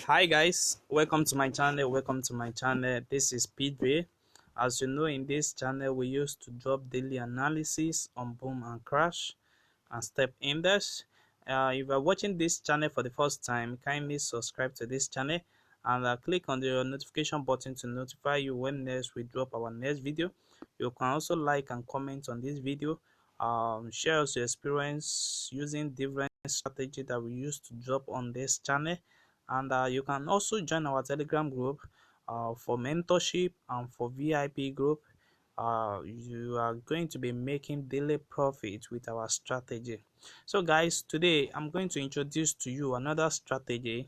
Hi guys, welcome to my channel. This is Pidre. As you know, in this channel we used to drop daily analysis on boom and crash and step index. If you are watching this channel for the first time, kindly subscribe to this channel and click on the notification button to notify you when next we drop our next video. You can also like and comment on this video. Share your experience using different strategy that we used to drop on this channel, and you can also join our Telegram group for mentorship and for VIP group. You are going to be making daily profit with our strategy. So guys, today I'm going to introduce to you another strategy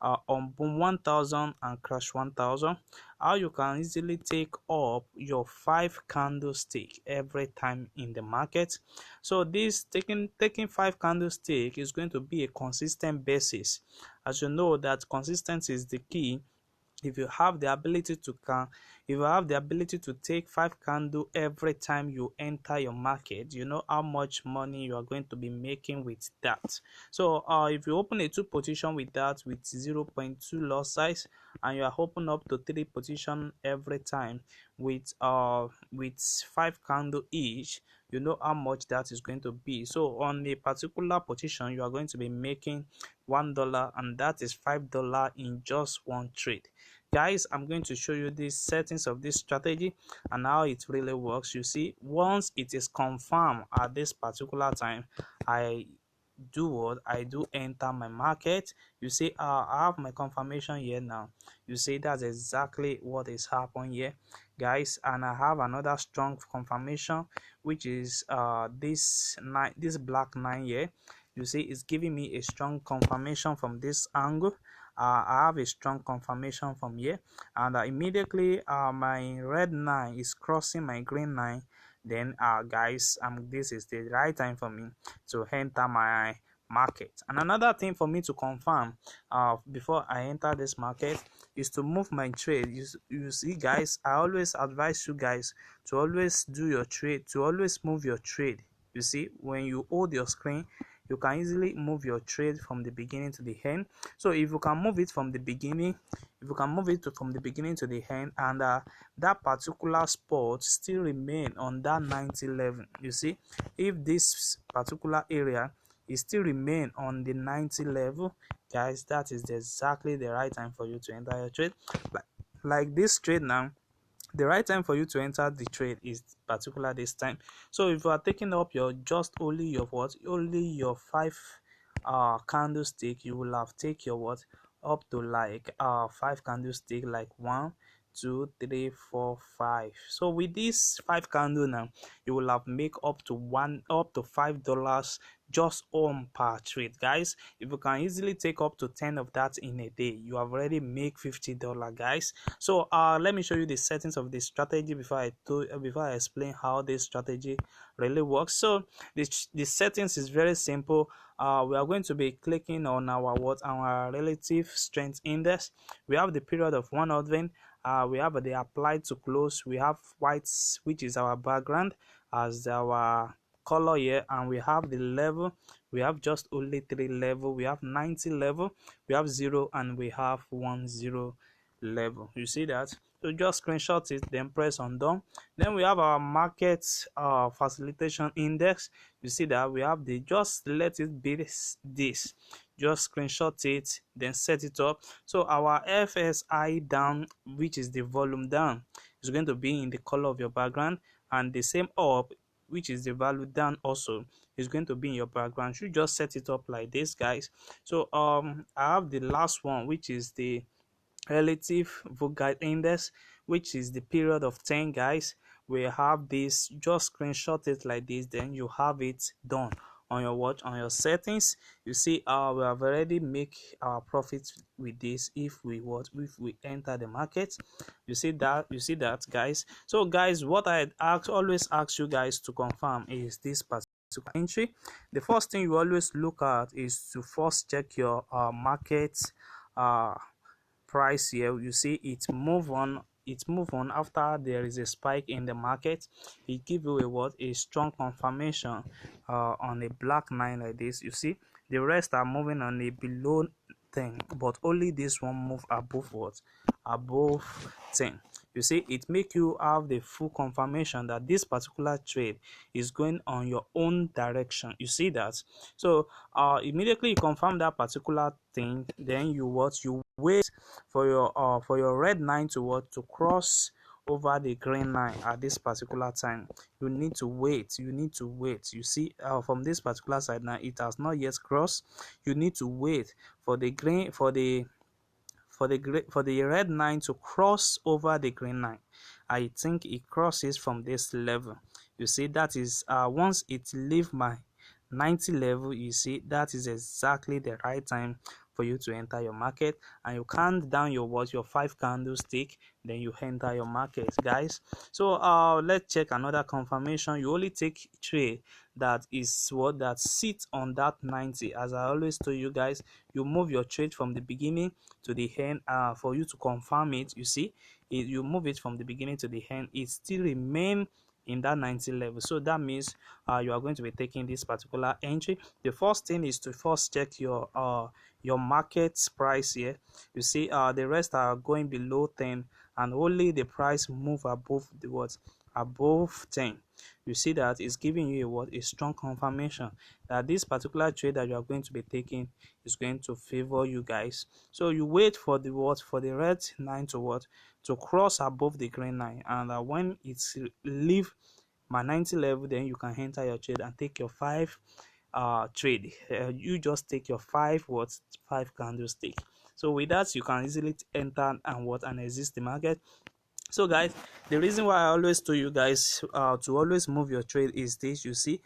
on boom 1000 and crash 1000, how you can easily take up your 5 candlestick every time in the market. So this taking 5 candlestick is going to be a consistent basis. As you know that consistency is the key. If you have the ability to take 5 candle every time you enter your market, you know how much money you are going to be making with that. So if you open a 2 position with that with 0.2 loss size, and you are open up to 3 position every time with 5 candle each, you know how much that is going to be. So on a particular position you are going to be making $1, and that is $5 in just one trade. Guys, I'm going to show you the settings of this strategy and how it really works. You see, once it is confirmed at this particular time, I do enter my market. You see, I have my confirmation here now. You see, that's exactly what is happening here, guys. And I have another strong confirmation, which is this black 9 here. You see, it's giving me a strong confirmation from this angle. I have a strong confirmation from here, and immediately my red 9 is crossing my green 9. Then guys, this is the right time for me to enter my market. And another thing for me to confirm before I enter this market is to move my trade. You see guys, I always advise you guys to always do your trade, to always move your trade. You see, when you hold your screen, you can easily move your trade from the beginning to the end. So if you can move it from the beginning, to the end, and that particular spot still remain on that 90 level, you see, if this particular area is still remain on the 90 level, guys, that is exactly the right time for you to enter your trade. Like this trade now, the right time for you to enter the trade is particular this time. So if you are taking up your only your 5 candlestick, you will have take your up to like 5 candlestick, like 1 2 3 4 5. So with this 5 candle now, you will have make up to $5 just on per trade. Guys, if you can easily take up to 10 of that in a day, you have already make $50, guys. So let me show you the settings of this strategy before I explain how this strategy really works. So the settings is very simple. We are going to be clicking on our relative strength index. We have the period of 1 ordering. We have the applied to close. We have whites, which is our background, as our color here, and we have the level. We have just only 3 level. We have 90 level, we have 0, and we have 10 level. You see that? So just screenshot it, then press on done. Then we have our market facilitation index. You see that we have the, just let it be this, just screenshot it, then set it up. So our FSI down, which is the volume down, is going to be in the color of your background, and the same up, which is the value down, also is going to be in your background. You just set it up like this, guys. So I have the last one, which is the relative guide index, which is the period of 10, guys. We have this, just screenshot it like this, then you have it done on your settings. You see, we have already make our profits with this if we enter the market. You see that, guys. So guys, what I always ask you guys to confirm is this particular entry. The first thing you always look at is to first check your market price here. You see it move on after there is a spike in the market. It give you a strong confirmation on a black 9 like this. You see the rest are moving on a below 10, but only this one move above what? Above 10. You see, it make you have the full confirmation that this particular trade is going on your own direction. You see that? So immediately you confirm that particular thing, then you what? You wait for your red line to what? To cross over the green line at this particular time. You need to wait. You need to wait. You see, from this particular side now, it has not yet crossed. You need to wait for the green for the red line to cross over the green line. I think it crosses from this level. You see, that is once it leave my 90 level, you see that is exactly the right time for you to enter your market, and you count down your 5 candlestick, then you enter your market, guys. So let's check another confirmation. You only take trade that is what that sits on that 90. As I always told you guys, you move your trade from the beginning to the end for you to confirm it. You see, you move it from the beginning to the end, it still remain in that 90 level. So that means you are going to be taking this particular entry. The first thing is to first check your market price here. You see, the rest are going below 10, and only the price move above the what? Above 10. You see that it's giving you a strong confirmation that this particular trade that you are going to be taking is going to favor you guys. So you wait for the what? For the red line to what? To cross above the green line, and when it's leave my 90 level, then you can enter your trade and take your 5 trade. You just take your 5 candlestick. So with that, you can easily enter and exit the market. So guys, the reason why I always tell you guys to always move your trade is this. You see,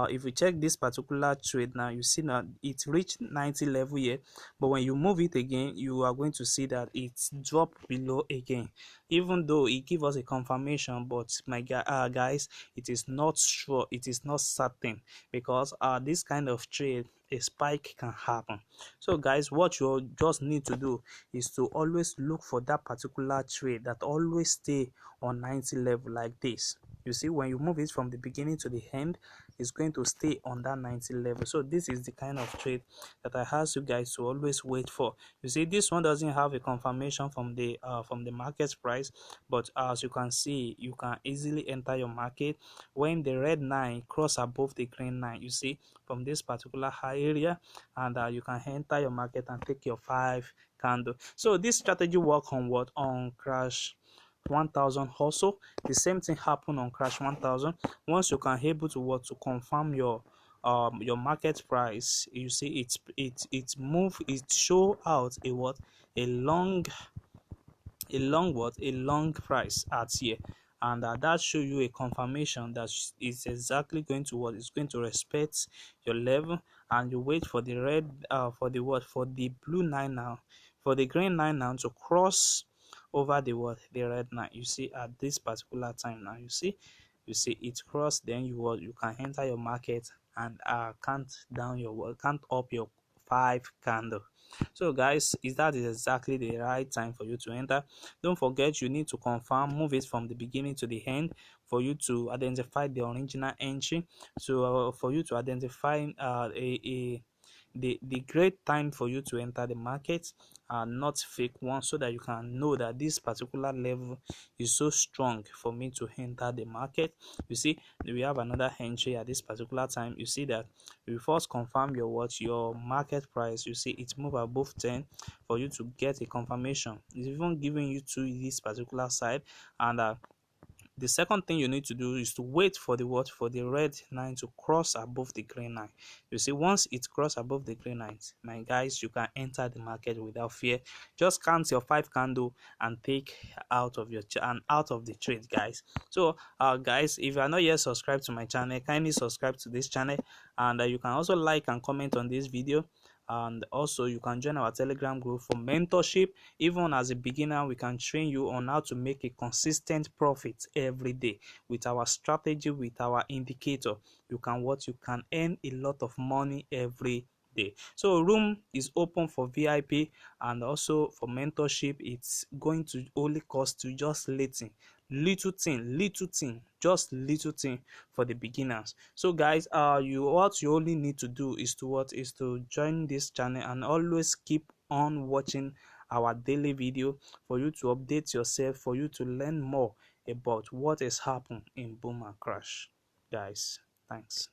if you check this particular trade now, you see that it reached 90 level here, but when you move it again, you are going to see that it's dropped below again, even though it gives us a confirmation. But my guys, it is not sure, it is not certain, because this kind of trade, a spike can happen. So guys, what you just need to do is to always look for that particular trade that always stay on 90 level like this. You see, when you move it from the beginning to the end, it's going to stay on that 90 level. So this is the kind of trade that I ask you guys to always wait for. You see, this one doesn't have a confirmation from the market price, but as you can see, you can easily enter your market when the red line cross above the green line. You see, from this particular high area, and you can enter your market and take your 5 candle. So this strategy work on what? On crash 1000 also. The same thing happen on crash 1000. Once you can able to what? To confirm your market price, you see it move, it show out a what? A long a long price at here, and that show you a confirmation that is exactly going to what is going to respect your level. And you wait for the red for the what? For the blue line now, for the green line now to cross over the what? The red line. You see, at this particular time now, you see it cross, then you can enter your market and count down your count up your 5 candle. So guys, that is exactly the right time for you to enter. Don't forget, you need to confirm, move it from the beginning to the end for you to identify the original entry. So for you to identify the great time for you to enter the market, not fake one, so that you can know that this particular level is so strong for me to enter the market. You see, we have another entry at this particular time. You see that you first confirm your market price. You see it move above 10 for you to get a confirmation. It's even giving you to this particular side, and the second thing you need to do is to wait for the what? For the red line to cross above the green line. You see, once it cross above the green line, my guys, you can enter the market without fear. Just count your 5 candle and take out of the trade, guys. So guys, if you are not yet subscribed to my channel, kindly subscribe to this channel, and you can also like and comment on this video. And also you can join our Telegram group for mentorship. Even as a beginner, we can train you on how to make a consistent profit every day with our strategy, with our indicator. You can earn a lot of money every day. So room is open for VIP, and also for mentorship. It's going to only cost you just little thing, just little thing for the beginners. So guys, what you only need to do is to join this channel and always keep on watching our daily video, for you to update yourself, for you to learn more about what has happened in boom and crash. Guys, thanks.